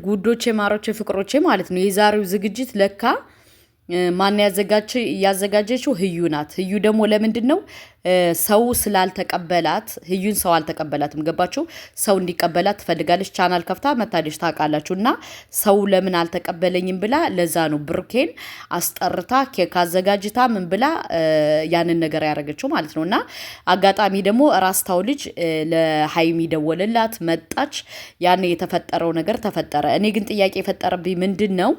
ጉዶቼ ማሮቼ ፍቅሮቼ ማለት ነው። የዛሬው ዝግጅት ለካ ማን ያዘጋጀችው ህዩ ናት። ህዩ ደግሞ ለምንድን ነው ሰው ስላልተቀበላት ህዩን ሰው አልተቀበላትም። ገባችሁ? ሰው እንዲቀበላት ትፈልጋለች። ቻናል ከፍታ መታለች ታውቃላችሁ። እና ሰው ለምን አልተቀበለኝም ብላ ለዛ ነው ብሩኬን አስጠርታ ኬክ አዘጋጅታ ምን ብላ ያንን ነገር ያደረገችው ማለት ነው። እና አጋጣሚ ደግሞ ራስታው ልጅ ለሀይሚ ደወለላት፣ መጣች። ያን የተፈጠረው ነገር ተፈጠረ። እኔ ግን ጥያቄ የፈጠረብኝ ምንድን ነው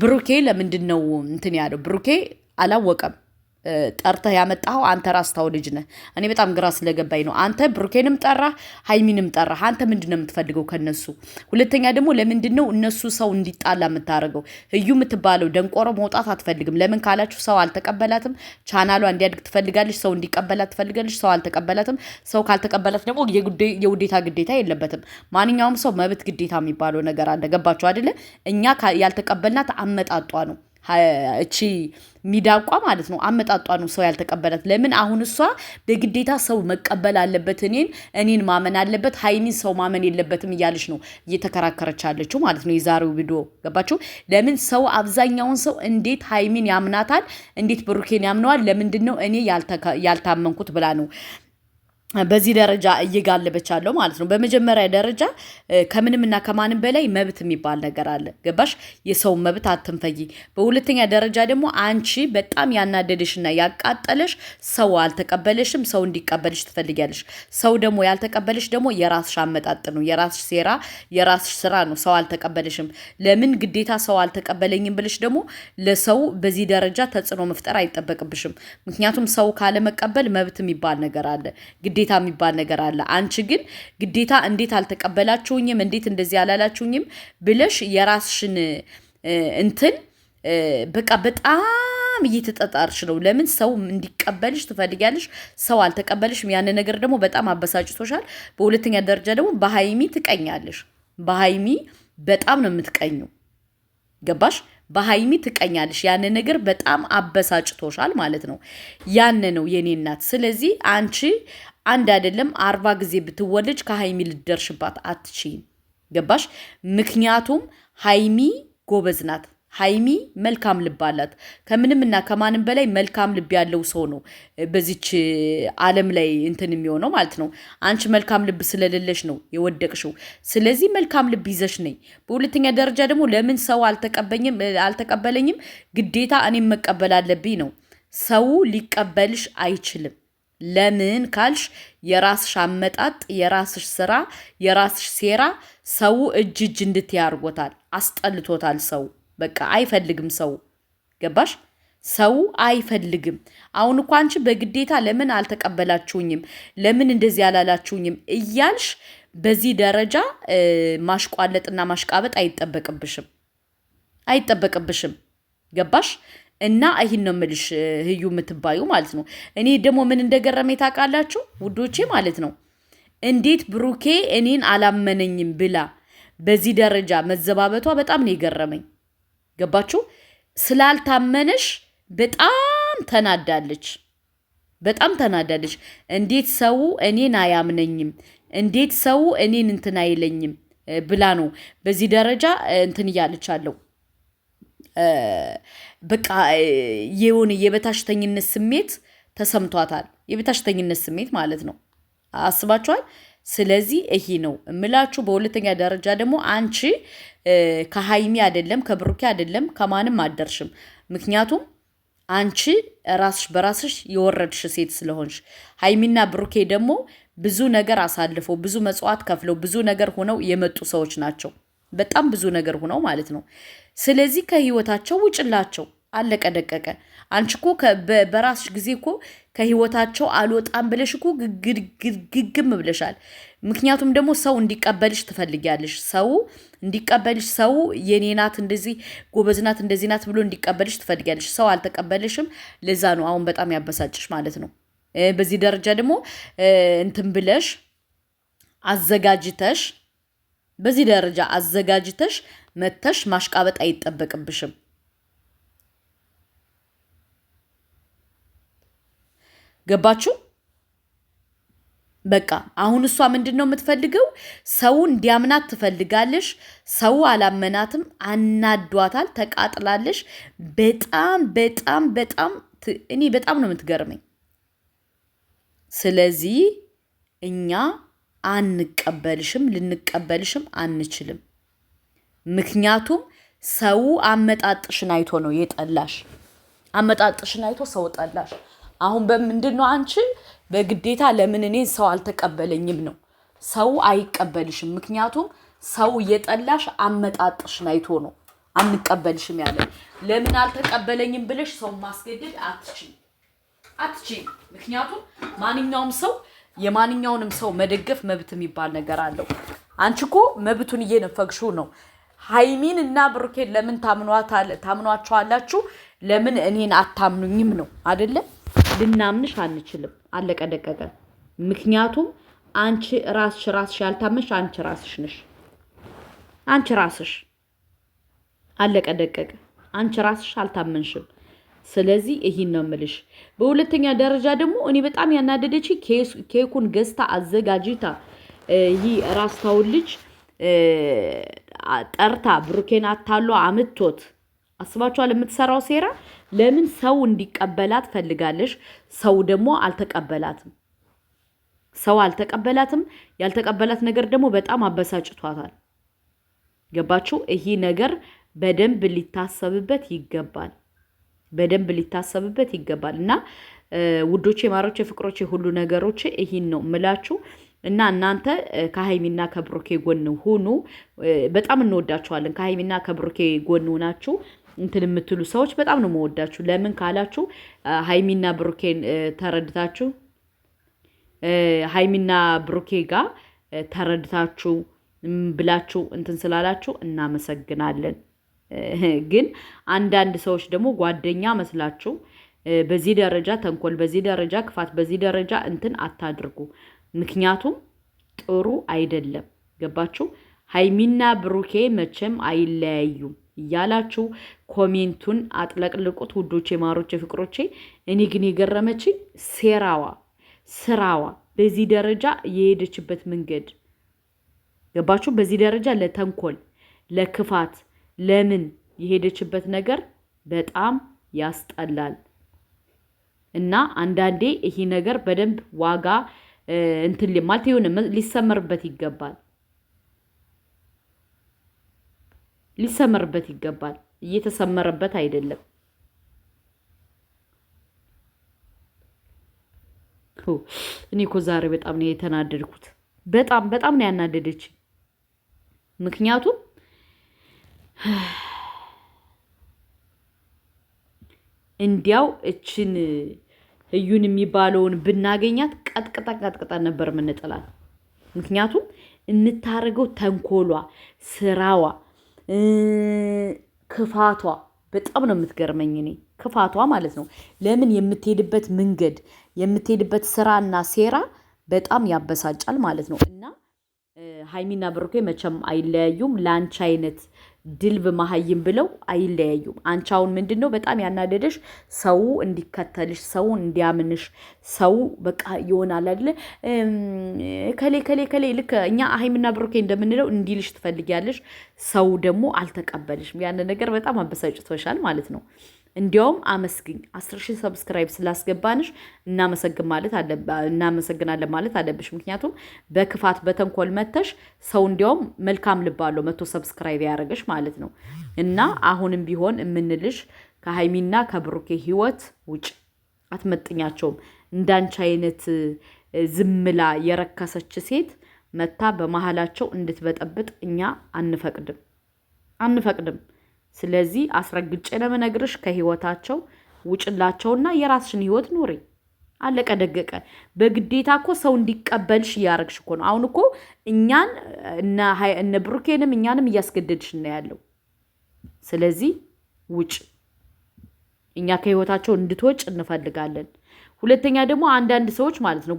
ብሩኬ ለምንድን ነው እንትን ያለው? ብሩኬ አላወቀም። ጠርተህ ያመጣኸው አንተ ራስታው ልጅ ነህ። እኔ በጣም ግራ ስለገባኝ ነው። አንተ ብሩኬንም ጠራህ ሀይሚንም ጠራህ። አንተ ምንድን ነው የምትፈልገው ከነሱ? ሁለተኛ ደግሞ ለምንድን ነው እነሱ ሰው እንዲጣላ የምታደርገው? ህዩ የምትባለው ደንቆሮ መውጣት አትፈልግም። ለምን ካላችሁ ሰው አልተቀበላትም። ቻናሏ እንዲያድግ ትፈልጋለች። ሰው እንዲቀበላት ትፈልጋለች። ሰው አልተቀበላትም። ሰው ካልተቀበላት ደግሞ የውዴታ ግዴታ የለበትም። ማንኛውም ሰው መብት ግዴታ የሚባለው ነገር አለ። ገባችሁ አይደለ? እኛ ያልተቀበልናት አመጣጧ ነው። እቺ ሚዳቋ ማለት ነው። አመጣጧ ነው ሰው ያልተቀበላት። ለምን አሁን እሷ በግዴታ ሰው መቀበል አለበት፣ እኔን ማመን አለበት፣ ሀይሚን ሰው ማመን የለበትም እያለች ነው እየተከራከረች ያለችው ማለት ነው። የዛሬው ቪዲዮ ገባችሁ? ለምን ሰው አብዛኛውን ሰው እንዴት ሀይሚን ያምናታል፣ እንዴት ብሩኬን ያምነዋል? ለምንድን ነው እኔ ያልታመንኩት ብላ ነው በዚህ ደረጃ እየጋለበች አለው ማለት ነው። በመጀመሪያ ደረጃ ከምንምና ከማንም በላይ መብት የሚባል ነገር አለ። ገባሽ? የሰው መብት አትንፈጊ። በሁለተኛ ደረጃ ደግሞ አንቺ በጣም ያናደደሽና ያቃጠለሽ ሰው አልተቀበለሽም። ሰው እንዲቀበልሽ ትፈልጊያለሽ። ሰው ደግሞ ያልተቀበለሽ ደግሞ የራስሽ አመጣጥ ነው፣ የራስሽ ሴራ፣ የራስሽ ስራ ነው። ሰው አልተቀበለሽም። ለምን ግዴታ ሰው አልተቀበለኝም ብለሽ ደግሞ ለሰው በዚህ ደረጃ ተጽዕኖ መፍጠር አይጠበቅብሽም። ምክንያቱም ሰው ካለመቀበል መብት የሚባል ነገር አለ፣ ግዴታ የሚባል ነገር አለ። አንቺ ግን ግዴታ እንዴት አልተቀበላችሁኝም፣ እንዴት እንደዚህ አላላችሁኝም ብለሽ የራስሽን እንትን በቃ በጣም እየተጠጣርሽ ነው። ለምን ሰው እንዲቀበልሽ ትፈልጊያለሽ፣ ሰው አልተቀበልሽም። ያን ነገር ደግሞ በጣም አበሳጭቶሻል። በሁለተኛ ደረጃ ደግሞ በሀይሚ ትቀኛለሽ። በሀይሚ በጣም ነው የምትቀኙ። ገባሽ? በሀይሚ ትቀኛለሽ። ያን ነገር በጣም አበሳጭቶሻል ማለት ነው። ያን ነው የኔ እናት። ስለዚህ አንቺ አንድ አይደለም 40 ጊዜ ብትወለጅ ከሀይሚ ልደርሽባት አትችይም። ገባሽ? ምክንያቱም ሀይሚ ጎበዝ ናት። ሀይሚ መልካም ልብ አላት። ከምንም እና ከማንም በላይ መልካም ልብ ያለው ሰው ነው በዚች ዓለም ላይ እንትን የሚሆነው ማለት ነው። አንቺ መልካም ልብ ስለሌለሽ ነው የወደቅሽው። ስለዚህ መልካም ልብ ይዘሽ ነኝ። በሁለተኛ ደረጃ ደግሞ ለምን ሰው አልተቀበለኝም ግዴታ እኔም መቀበል አለብኝ ነው። ሰው ሊቀበልሽ አይችልም። ለምን ካልሽ የራስሽ አመጣጥ፣ የራስሽ ስራ፣ የራስሽ ሴራ ሰው እጅ እንድትያርጎታል፣ አስጠልቶታል። ሰው በቃ አይፈልግም። ሰው ገባሽ? ሰው አይፈልግም። አሁን እኮ አንቺ በግዴታ ለምን አልተቀበላችሁኝም፣ ለምን እንደዚህ አላላችሁኝም እያልሽ በዚህ ደረጃ ማሽቋለጥና ማሽቃበጥ አይጠበቅብሽም። ገባሽ? እና ይህን ነው የምልሽ ህዩ የምትባዩ ማለት ነው። እኔ ደግሞ ምን እንደገረመኝ ታውቃላችሁ ውዶቼ ማለት ነው። እንዴት ብሩኬ እኔን አላመነኝም ብላ በዚህ ደረጃ መዘባበቷ በጣም ነው የገረመኝ። ገባችሁ? ስላልታመነሽ በጣም ተናዳለች። እንዴት ሰው እኔን አያምነኝም፣ እንዴት ሰው እኔን እንትን አይለኝም ብላ ነው በዚህ ደረጃ እንትን እያለች አለው። በቃ የሆነ የበታችተኝነት ስሜት ተሰምቷታል። የበታችተኝነት ስሜት ማለት ነው። አስባችኋል? ስለዚህ ይሄ ነው እምላችሁ። በሁለተኛ ደረጃ ደግሞ አንቺ ከሀይሚ አይደለም ከብሩኬ አይደለም ከማንም አደርሽም። ምክንያቱም አንቺ ራስሽ በራስሽ የወረድሽ ሴት ስለሆንሽ፣ ሀይሚና ብሩኬ ደግሞ ብዙ ነገር አሳልፈው ብዙ መጽዋዕት ከፍለው ብዙ ነገር ሆነው የመጡ ሰዎች ናቸው። በጣም ብዙ ነገር ሆነው ማለት ነው። ስለዚህ ከህይወታቸው ውጭላቸው። አለቀ ደቀቀ። አንቺ እኮ በራስሽ ጊዜ እኮ ከህይወታቸው አልወጣም ብለሽ እኮ ግግም ብለሻል። ምክንያቱም ደግሞ ሰው እንዲቀበልሽ ትፈልጊያለሽ። ሰው እንዲቀበልሽ፣ ሰው የኔ ናት እንደዚህ ጎበዝ ናት እንደዚህ ናት ብሎ እንዲቀበልሽ ትፈልጊያለሽ። ሰው አልተቀበልሽም። ለዛ ነው አሁን በጣም ያበሳጭሽ ማለት ነው። በዚህ ደረጃ ደግሞ እንትን ብለሽ አዘጋጅተሽ በዚህ ደረጃ አዘጋጅተሽ መተሽ ማሽቃበጥ አይጠበቅብሽም። ገባችሁ? በቃ አሁን እሷ ምንድነው የምትፈልገው? ሰው እንዲያምናት ትፈልጋለሽ። ሰው አላመናትም፣ አናዷታል፣ ተቃጥላለሽ። በጣም በጣም በጣም እኔ በጣም ነው የምትገርመኝ። ስለዚህ እኛ አንቀበልሽም፣ ልንቀበልሽም አንችልም። ምክንያቱም ሰው አመጣጥሽን አይቶ ነው የጠላሽ። አመጣጥሽን አይቶ ሰው ጠላሽ። አሁን በምንድን ነው አንቺ በግዴታ ለምን እኔን ሰው አልተቀበለኝም ነው? ሰው አይቀበልሽም። ምክንያቱም ሰው የጠላሽ አመጣጥሽን አይቶ ነው አንቀበልሽም ያለ። ለምን አልተቀበለኝም ብለሽ ሰው ማስገደድ አትችይም። ምክንያቱም ማንኛውም ሰው የማንኛውንም ሰው መደገፍ መብት የሚባል ነገር አለው። አንቺ እኮ መብቱን እየነፈግሽው ነው። ሃይሚን እና ብሩኬን ለምን ታምኗቸዋላችሁ? ለምን እኔን አታምኑኝም ነው አይደለ? ልናምንሽ አንችልም። አለቀ ደቀቀ። ምክንያቱም አንቺ ራስሽ ያልታመንሽ አንቺ ራስሽ ነሽ። አንቺ ራስሽ አለቀ ደቀቀ። አንቺ ራስሽ አልታመንሽም። ስለዚህ ይሄን ነው የምልሽ። በሁለተኛ ደረጃ ደግሞ እኔ በጣም ያናደደች ኬኩን ገዝታ አዘጋጅታ ይሄ ራስታውን ልጅ ጠርታ ብሩኬን አታሎ አምጥቶት አስባችኋል? የምትሰራው ሴራ ለምን ሰው እንዲቀበላት ፈልጋለሽ? ሰው ደግሞ አልተቀበላትም። ያልተቀበላት ነገር ደግሞ በጣም አበሳጭቷታል። ገባችሁ? ይሄ ነገር በደንብ ሊታሰብበት ይገባል። እና ውዶቼ፣ ማሮቼ፣ ፍቅሮቼ፣ ሁሉ ነገሮቼ ይሄን ነው ምላችሁ። እና እናንተ ከሃይሚና ከብሩኬ ጎን ሁኑ። በጣም እንወዳችኋለን። ከሃይሚና ከብሩኬ ጎን ሆናችሁ እንትን የምትሉ ሰዎች በጣም ነው መወዳችሁ። ለምን ካላችሁ ሃይሚና ብሩኬን ተረድታችሁ ሃይሚና ብሩኬ ጋር ተረድታችሁ ብላችሁ እንትን ስላላችሁ እናመሰግናለን። ግን አንዳንድ ሰዎች ደግሞ ጓደኛ መስላችሁ በዚህ ደረጃ ተንኮል፣ በዚህ ደረጃ ክፋት፣ በዚህ ደረጃ እንትን አታድርጉ። ምክንያቱም ጥሩ አይደለም። ገባችሁ? ሃይሚና ብሩኬ መቼም አይለያዩም እያላችሁ ኮሜንቱን አጥለቅልቁት ውዶቼ፣ ማሮቼ፣ ፍቅሮቼ። እኔ ግን የገረመችኝ ስራዋ በዚህ ደረጃ የሄደችበት መንገድ ገባችሁ? በዚህ ደረጃ ለተንኮል ለክፋት ለምን የሄደችበት ነገር በጣም ያስጠላል። እና አንዳንዴ ይሄ ነገር በደንብ ዋጋ እንትን ማለት ይሁን ሊሰመርበት ይገባል። እየተሰመረበት አይደለም። እኔ እኮ ዛሬ በጣም ነው የተናደድኩት። በጣም ነው ያናደደች። ምክንያቱም እንዲያው እችን ህዩን የሚባለውን ብናገኛት ቀጥቅጠን ነበር የምንጥላት። ምክንያቱም እንታረገው ተንኮሏ፣ ስራዋ፣ ክፋቷ በጣም ነው የምትገርመኝ። እኔ ክፋቷ ማለት ነው። ለምን የምትሄድበት መንገድ የምትሄድበት ስራና ሴራ በጣም ያበሳጫል ማለት ነው። እና ሃይሚና ብሩኬ መቼም አይለያዩም። ለአንቺ አይነት ድልብ መሀይም ብለው አይለያዩም። አንቺ አሁን ምንድን ነው በጣም ያናደደሽ? ሰው እንዲከተልሽ፣ ሰው እንዲያምንሽ፣ ሰው በቃ ይሆናል አይደለ? ከሌ ልክ እኛ ሃይሚና ብሩኬ እንደምንለው እንዲልሽ ትፈልጊያለሽ። ሰው ደግሞ አልተቀበልሽም። ያን ነገር በጣም አበሳጭቶሻል ማለት ነው። እንዲያውም አመስግኝ። 10,000 ሰብስክራይብ ስላስገባንሽ እናመሰግናለን ማለት አለብሽ። ምክንያቱም በክፋት በተንኮል መተሽ ሰው እንዲያውም መልካም ልብ አለው መቶ ሰብስክራይብ ያደረገሽ ማለት ነው። እና አሁንም ቢሆን የምንልሽ ከሃይሚና ከብሩኬ ህይወት ውጭ አትመጥኛቸውም። እንዳንቺ አይነት ዝምላ የረከሰች ሴት መታ በመሃላቸው እንድትበጠብጥ እኛ አንፈቅድም። ስለዚህ አስረግጬ ለመነግርሽ ከህይወታቸው ውጭላቸውና የራስሽን ህይወት ኑሪ። አለቀ ደገቀ። በግዴታ እኮ ሰው እንዲቀበልሽ እያደረግሽ እኮ ነው። አሁን እኮ እኛን እነ ብሩኬንም እኛንም እያስገደድሽ ነው ያለው። ስለዚህ ውጭ፣ እኛ ከህይወታቸው እንድትወጭ እንፈልጋለን። ሁለተኛ ደግሞ አንዳንድ ሰዎች ማለት ነው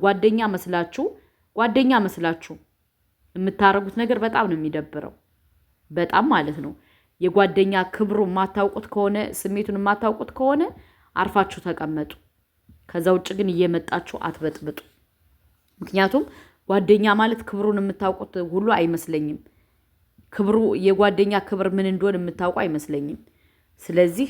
ጓደኛ መስላችሁ የምታረጉት ነገር በጣም ነው የሚደብረው። በጣም ማለት ነው። የጓደኛ ክብሩ የማታውቁት ከሆነ ስሜቱን የማታውቁት ከሆነ አርፋችሁ ተቀመጡ። ከዛ ውጭ ግን እየመጣችሁ አትበጥብጡ። ምክንያቱም ጓደኛ ማለት ክብሩን የምታውቁት ሁሉ አይመስለኝም። ክብሩ የጓደኛ ክብር ምን እንደሆነ የምታውቁ አይመስለኝም። ስለዚህ